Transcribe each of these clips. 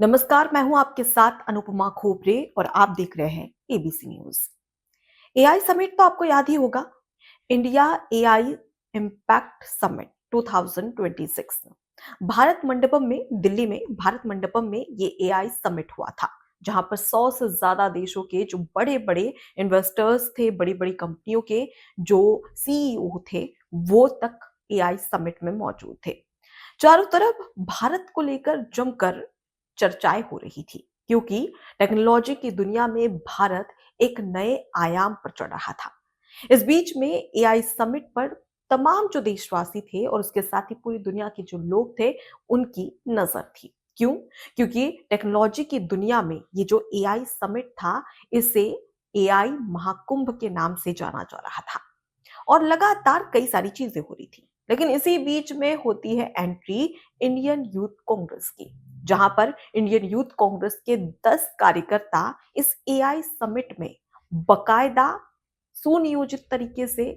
नमस्कार, मैं हूं आपके साथ अनुपमा खोपरे और आप देख रहे हैं एबीसी न्यूज। एआई समिट तो आपको याद ही होगा। India AI impact summit 2026 Bharat Mandapam में, दिल्ली में भारत मंडपम में ये एआई समिट हुआ था, जहां पर 100 से ज्यादा देशों के जो बड़े बड़े इन्वेस्टर्स थे, बड़ी बड़ी कंपनियों के जो सीईओ थे, वो तक एआई समिट में मौजूद थे। चारों तरफ भारत को लेकर जमकर चर्चाएं हो रही थी, क्योंकि टेक्नोलॉजी की दुनिया में भारत एक नए आयाम पर चढ़ रहा था। इस बीच में एआई समिट पर तमाम जो देशवासी थे और उसके साथ ही पूरी दुनिया के जो लोग थे, उनकी नजर थी। क्यों? क्योंकि टेक्नोलॉजी की दुनिया में ये जो एआई समिट था, इसे एआई महाकुंभ के नाम से जाना जा रहा था और लगातार कई सारी चीजें हो रही थी। लेकिन इसी बीच में होती है एंट्री इंडियन यूथ कांग्रेस की, जहां पर इंडियन यूथ कांग्रेस के 10 कार्यकर्ता इस एआई समिट में बकायदा सुनियोजित तरीके से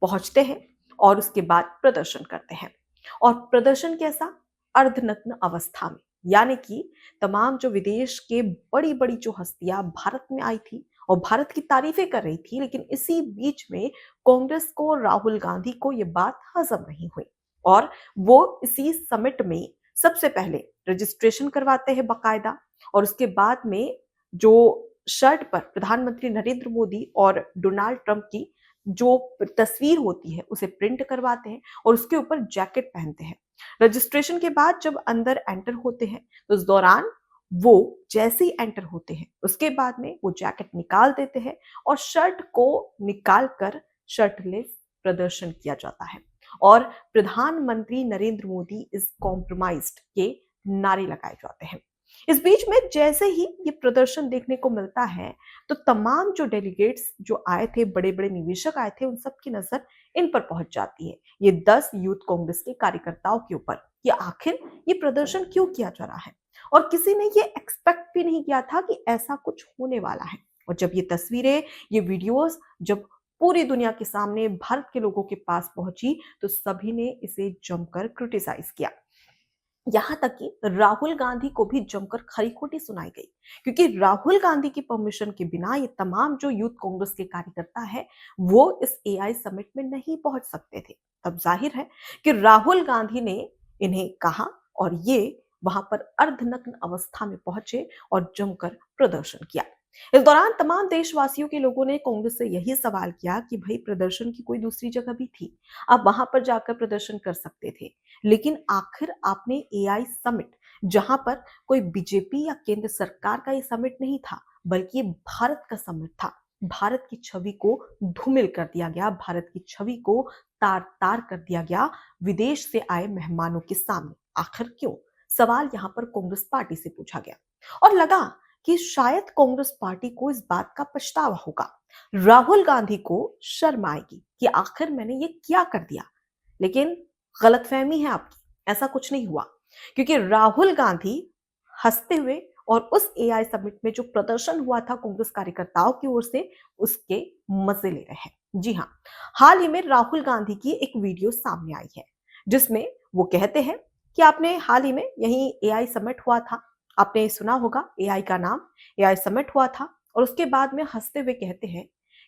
पहुंचते हैं और उसके बाद प्रदर्शन करते हैं। और प्रदर्शन कैसा? अर्धनग्न अवस्था में, यानी कि तमाम जो विदेश के बड़ी बड़ी जो हस्तियां भारत में आई थी और भारत की तारीफें कर रही थी, लेकिन इसी बीच में कांग्रेस को, राहुल गांधी को ये बात हजम नहीं हुई और वो इसी समिट में सबसे पहले रजिस्ट्रेशन करवाते हैं बकायदा, और उसके बाद में जो शर्ट पर प्रधानमंत्री नरेंद्र मोदी और डोनाल्ड ट्रंप की जो तस्वीर होती है उसे प्रिंट करवाते हैं और उसके ऊपर जैकेट पहनते हैं। रजिस्ट्रेशन के बाद जब अंदर एंटर होते हैं, तो उस दौरान वो जैसे ही एंटर होते हैं, उसके बाद में वो जैकेट निकाल देते हैं और शर्ट को निकाल कर शर्टलेस प्रदर्शन किया जाता है और प्रधानमंत्री नरेंद्र मोदी इज कॉम्प्रोमाइज्ड के नारे लगाए जाते हैं। इस बीच में जैसे ही ये प्रदर्शन देखने को मिलता है, तो तमाम जो डेलीगेट्स जो आए थे, बड़े बड़े निवेशक आए थे, उन सब की नजर इन पर पहुंच जाती है, ये 10 यूथ कांग्रेस के कार्यकर्ताओं के ऊपर, कि आखिर ये प्रदर्शन क्यों किया जा रहा है। और किसी ने ये एक्सपेक्ट भी नहीं किया था कि ऐसा कुछ होने वाला है। और जब ये तस्वीरें, ये वीडियोस जब पूरी दुनिया के सामने भारत के लोगों के पास पहुंची, तो सभी ने इसे जमकर क्रिटिसाइज किया। यहां तक कि राहुल गांधी को भी जमकर खरी खोटी सुनाई गई, क्योंकि राहुल गांधी की परमिशन के बिना ये तमाम जो यूथ कांग्रेस के कार्यकर्ता है, वो इस एआई समिट में नहीं पहुंच सकते थे। तब जाहिर है कि राहुल गांधी ने इन्हें कहा और ये वहां पर अर्धनग्न अवस्था में पहुंचे और जमकर प्रदर्शन किया। इस दौरान तमाम देशवासियों के लोगों ने कांग्रेस से यही सवाल किया कि भाई, प्रदर्शन की कोई दूसरी जगह भी थी, आप वहां पर जाकर प्रदर्शन कर सकते थे, लेकिन आखिर आपने एआई समिट, जहां पर कोई बीजेपी या केंद्र सरकार का ये समिट नहीं था, बल्कि ये भारत का समिट था। भारत की छवि को धूमिल कर दिया गया, भारत की छवि को तार तार कर दिया गया विदेश से आए मेहमानों के सामने। आखिर क्यों? सवाल यहां पर कांग्रेस पार्टी से पूछा गया और लगा कि शायद कांग्रेस पार्टी को इस बात का पछतावा होगा, राहुल गांधी को शर्म आएगी कि आखिर मैंने ये क्या कर दिया। लेकिन गलतफहमी है आपकी, ऐसा कुछ नहीं हुआ, क्योंकि राहुल गांधी हंसते हुए और उस एआई समिट में जो प्रदर्शन हुआ था कांग्रेस कार्यकर्ताओं की ओर से, उसके मजे ले रहे हैं। जी हाँ, हाल ही में राहुल गांधी की एक वीडियो सामने आई है, जिसमें वो कहते हैं कि आपने हाल ही में यही एआई समिट हुआ था, आपने सुना होगा एआई का नाम, एआई समिट हुआ था, और उसके बाद में हंसते हुए कहते हैं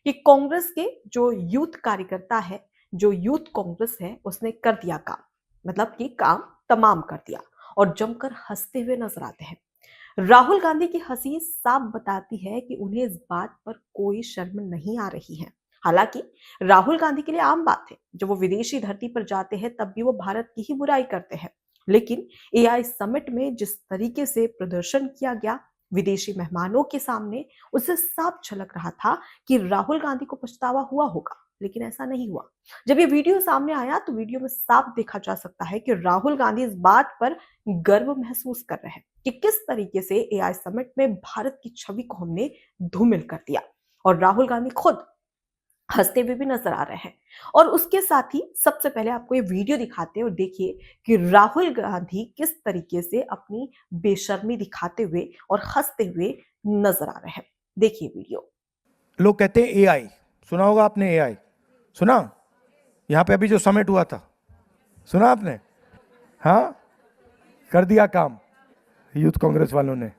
कि कांग्रेस के जो यूथ कार्यकर्ता है, जो यूथ कांग्रेस है, उसने कर दिया काम, मतलब कि काम तमाम कर दिया, और जमकर हंसते हुए नजर आते हैं। राहुल गांधी की हंसी साफ बताती है कि उन्हें इस बात पर कोई शर्म नहीं आ रही है। हालांकि राहुल गांधी के लिए आम बात है, जब वो विदेशी धरती पर जाते हैं तब भी वो भारत की ही बुराई करते हैं, लेकिन एआई समिट में जिस तरीके से प्रदर्शन किया गया विदेशी मेहमानों के सामने, उससे साफ झलक रहा था कि राहुल गांधी को पछतावा हुआ होगा, लेकिन ऐसा नहीं हुआ। जब ये वीडियो सामने आया, तो वीडियो में साफ देखा जा सकता है कि राहुल गांधी इस बात पर गर्व महसूस कर रहे हैं कि किस तरीके से एआई समिट में भारत की छवि को हमने धूमिल कर दिया, और राहुल गांधी खुद हंसते हुए भी नजर आ रहे हैं। और उसके साथ ही सबसे पहले आपको ये वीडियो दिखाते हैं और देखिए कि राहुल गांधी किस तरीके से अपनी बेशर्मी दिखाते हुए और हंसते हुए नजर आ रहे हैं। देखिए वीडियो। लोग कहते हैं एआई, सुना होगा आपने एआई, सुना? यहाँ पे अभी जो समिट हुआ था, सुना आपने? हाँ, कर दिया काम, यूथ कांग्रेस वालों ने।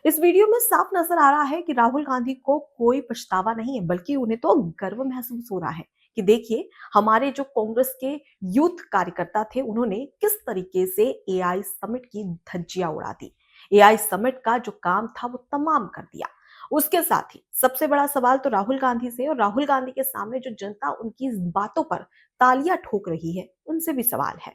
इस वीडियो में साफ नजर आ रहा है कि राहुल गांधी को कोई पछतावा नहीं है, बल्कि उन्हें तो गर्व महसूस हो रहा है कि देखिए हमारे जो कांग्रेस के यूथ कार्यकर्ता थे उन्होंने किस तरीके से एआई समिट की धज्जियां उड़ा दी। एआई समिट का जो काम था वो तमाम कर दिया। उसके साथ ही सबसे बड़ा सवाल तो राहुल गांधी से और राहुल गांधी के सामने जो जनता उनकी इस बातों पर तालियां ठोक रही है उनसे भी सवाल है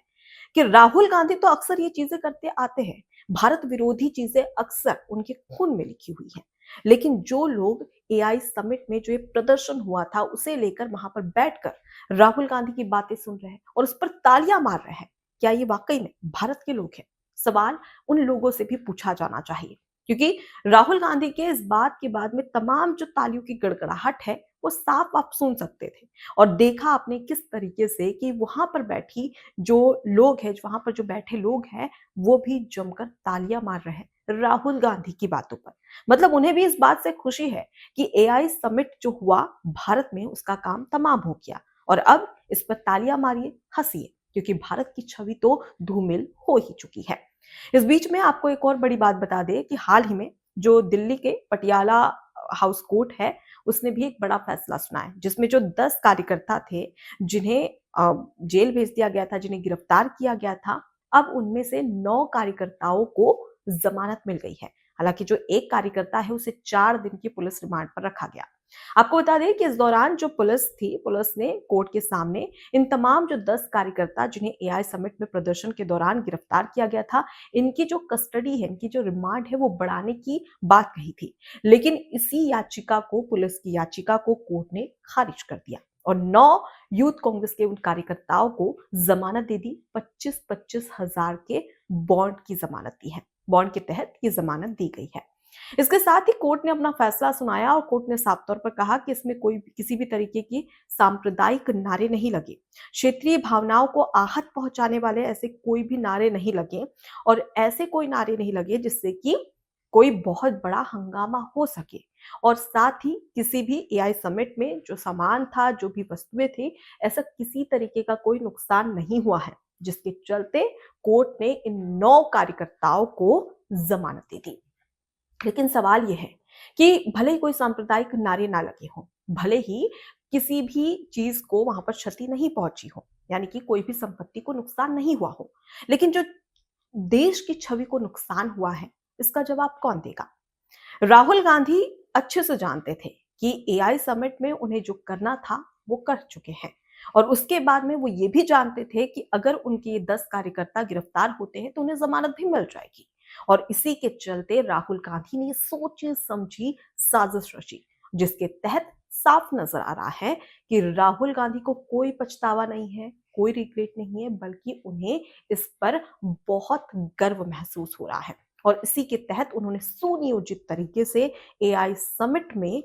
कि राहुल गांधी तो अक्सर ये चीजें करते आते हैं, भारत विरोधी चीजें अक्सर उनके खून में लिखी हुई हैं, लेकिन जो लोग एआई समिट में जो ये प्रदर्शन हुआ था उसे लेकर वहां पर बैठकर राहुल गांधी की बातें सुन रहे हैं और उस पर तालियां मार रहे हैं, क्या ये वाकई में भारत के लोग हैं? सवाल उन लोगों से भी पूछा जाना चाहिए, क्योंकि राहुल गांधी के इस बात के बाद में तमाम जो तालियों की गड़गड़ाहट है वो साफ आप सुन सकते थे। और देखा आपने किस तरीके से कि वहां पर बैठी जो लोग हैं, वहां पर जो बैठे लोग हैं, वो भी जमकर तालियां मार रहे हैं राहुल गांधी की बातों पर। मतलब उन्हें भी इस बात से खुशी है कि एआई समिट जो हुआ भारत में उसका काम तमाम हो गया और अब इस पर तालियां मारिए, हंसिए, क्योंकि भारत की छवि तो धूमिल हो ही चुकी है। इस बीच में आपको एक और बड़ी बात बता दें कि हाल ही में जो दिल्ली के पटियाला हाउस कोर्ट है उसने भी एक बड़ा फैसला सुना है, जिसमें जो 10 कार्यकर्ता थे जिन्हें जेल भेज दिया गया था, जिन्हें गिरफ्तार किया गया था, अब उनमें से 9 कार्यकर्ताओं को जमानत मिल गई है। हालांकि जो एक कार्यकर्ता है उसे 4 दिन की पुलिस रिमांड पर रखा गया। आपको बता दें कि इस दौरान जो पुलिस थी, पुलिस ने कोर्ट के सामने इन तमाम जो 10 कार्यकर्ता जिन्हें एआई समिट में प्रदर्शन के दौरान गिरफ्तार किया गया था, इनकी जो कस्टडी है, इनकी जो रिमांड है वो बढ़ाने की बात कही थी। लेकिन इसी याचिका को, पुलिस की याचिका को कोर्ट ने खारिज कर दिया और 9 यूथ कांग्रेस के उन कार्यकर्ताओं को जमानत दे दी। 25-25 हजार के बॉन्ड की जमानत दी है, बॉन्ड के तहत ये जमानत दी गई है। इसके साथ ही कोर्ट ने अपना फैसला सुनाया और कोर्ट ने साफ तौर पर कहा कि इसमें कोई किसी भी तरीके की सांप्रदायिक नारे नहीं लगे, क्षेत्रीय भावनाओं को आहत पहुंचाने वाले ऐसे कोई भी नारे नहीं लगे और ऐसे कोई नारे नहीं लगे जिससे कि कोई बहुत बड़ा हंगामा हो सके। और साथ ही किसी भी एआई समिट में जो सामान था, जो भी वस्तुएं थी, ऐसा किसी तरीके का कोई नुकसान नहीं हुआ है, जिसके चलते कोर्ट ने इन 9 कार्यकर्ताओं को जमानत दे दी। लेकिन सवाल यह है कि भले ही कोई सांप्रदायिक नारे ना लगे हों, भले ही किसी भी चीज को वहां पर क्षति नहीं पहुंची हो, यानी कि कोई भी संपत्ति को नुकसान नहीं हुआ हो, लेकिन जो देश की छवि को नुकसान हुआ है, इसका जवाब कौन देगा? राहुल गांधी अच्छे से जानते थे कि एआई समिट में उन्हें जो करना था वो कर चुके हैं और उसके बाद में वो ये भी जानते थे कि अगर उनके ये 10 कार्यकर्ता गिरफ्तार होते हैं तो उन्हें जमानत भी मिल जाएगी। और इसी के चलते राहुल गांधी ने सोची समझी साजिश रची, जिसके तहत साफ नजर आ रहा है कि राहुल गांधी को कोई पछतावा नहीं है, कोई रिग्रेट नहीं है, बल्कि उन्हें इस पर बहुत गर्व महसूस हो रहा है। और इसी के तहत उन्होंने सुनियोजित तरीके से एआई समिट में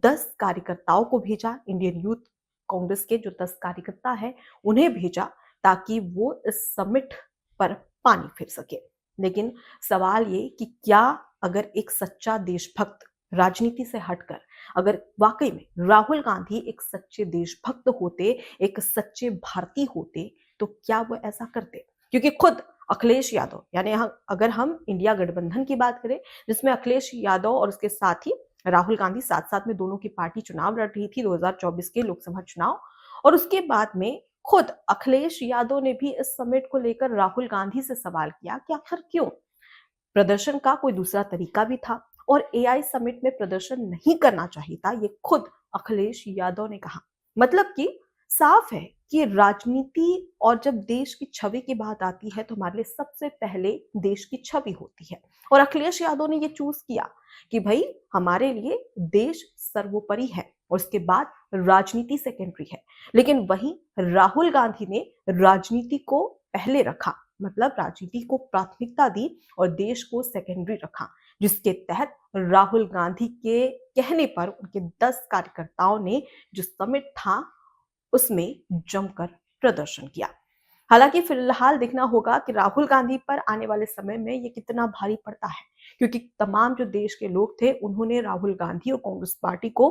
10 कार्यकर्ताओं को भेजा, इंडियन यूथ कांग्रेस के जो 10 कार्यकर्ता है उन्हें भेजा, ताकि वो इस समिट पर पानी फिर सके। लेकिन सवाल ये कि क्या अगर एक सच्चा देशभक्त राजनीति से हटकर, अगर वाकई में राहुल गांधी एक सच्चे देशभक्त होते, एक सच्चे भारतीय होते, तो क्या वो ऐसा करते? क्योंकि खुद अखिलेश यादव, यानी अगर हम इंडिया गठबंधन की बात करें, जिसमें अखिलेश यादव और उसके साथ ही राहुल गांधी साथ साथ में दोनों की पार्टी चुनाव लड़ रही थी 2024 के लोकसभा चुनाव, और उसके बाद में खुद अखिलेश यादव ने भी इस समिट को लेकर राहुल गांधी से सवाल किया कि आखिर क्यों? प्रदर्शन का कोई दूसरा तरीका भी था और एआई समिट में प्रदर्शन नहीं करना चाहिए था, ये खुद अखिलेश यादव ने कहा। मतलब कि साफ है कि राजनीति और जब देश की छवि की बात आती है तो हमारे लिए सबसे पहले देश की छवि होती है। और अखिलेश यादव ने ये चूज किया कि भाई हमारे लिए देश सर्वोपरि है और उसके बाद राजनीति सेकेंडरी है। लेकिन वहीं राहुल गांधी ने राजनीति को पहले रखा, मतलब राजनीति को प्राथमिकता दी और देश को सेकेंडरी रखा, जिसके तहत राहुल गांधी के कहने पर उनके 10 कार्यकर्ताओं ने जो समिट था उसमें जमकर प्रदर्शन किया। हालांकि फिलहाल देखना होगा कि राहुल गांधी पर आने वाले समय में ये कितना भारी पड़ता है, क्योंकि तमाम जो देश के लोग थे उन्होंने राहुल गांधी और कांग्रेस पार्टी को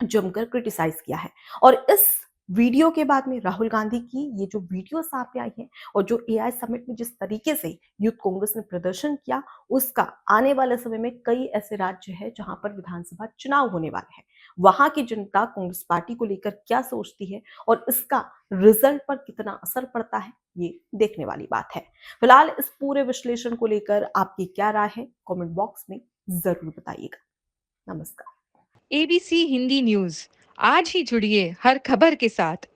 जमकर क्रिटिसाइज किया है। और इस वीडियो के बाद में राहुल गांधी की ये जो वीडियो सामने आई है और जो एआई समिट में जिस तरीके से यूथ कांग्रेस ने प्रदर्शन किया, उसका आने वाले समय में कई ऐसे राज्य हैं जहां पर विधानसभा चुनाव होने वाले हैं। वहां की जनता कांग्रेस पार्टी को लेकर क्या सोचती है और इसका रिजल्ट पर कितना असर पड़ता है, ये देखने वाली बात है। फिलहाल इस पूरे विश्लेषण को लेकर आपकी क्या राय है, कमेंट बॉक्स में जरूर बताइएगा। नमस्कार। एबीसी हिंदी न्यूज आज ही जुड़िए हर खबर के साथ